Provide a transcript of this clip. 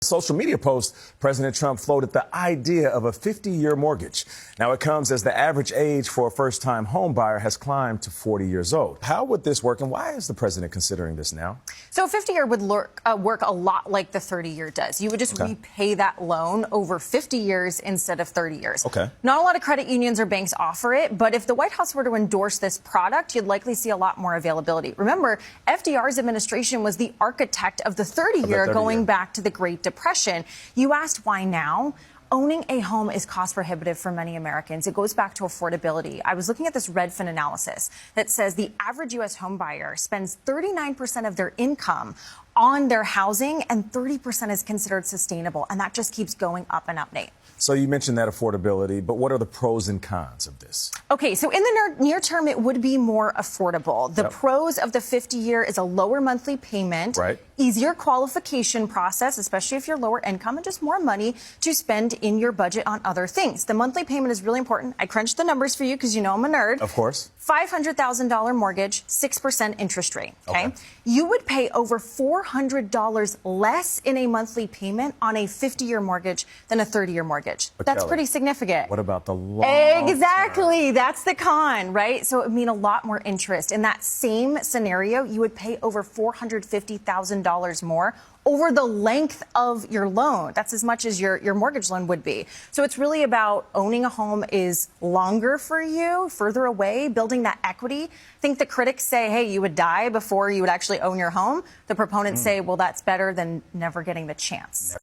Social media post, President Trump floated the idea of a 50-year mortgage. Now, it comes as the average age for a first-time home buyer has climbed to 40 years old. How would this work, and why is the president considering this now? So a 50-year would work a lot like the 30-year does. You would just repay that loan over 50 years instead of 30 years. Okay. Not a lot of credit unions or banks offer it, but if the White House were to endorse this product, you'd likely see a lot more availability. Remember, FDR's administration was the architect of the 30-year going back to the Great Depression. You asked why now? Owning a home is cost prohibitive for many Americans. It goes back to affordability. I was looking at this Redfin analysis that says the average U.S. home buyer spends 39% of their income on their housing, and 30% is considered sustainable. And that just keeps going up and up, Nate. So you mentioned that affordability, but what are the pros and cons of this? Okay, so in the near term, it would be more affordable. The pros of the 50-year is a lower monthly payment, easier qualification process, especially if you're lower income, and just more money to spend in your budget on other things. The monthly payment is really important. I crunched the numbers for you because you know I'm a nerd. Of course. $500,000 mortgage, 6% interest rate, okay? You would pay over $400 less in a monthly payment on a 50-year mortgage than a 30-year mortgage. But that's Kelly, pretty significant. What about the long Exactly. term? That's the con, right? So it would mean a lot more interest. In that same scenario, you would pay over $450,000 more over the length of your loan. That's as much as your mortgage loan would be. So it's really about owning a home is longer for you, further away, building that equity. I think the critics say, hey, you would die before you would actually own your home. The proponents say, well, that's better than never getting the chance.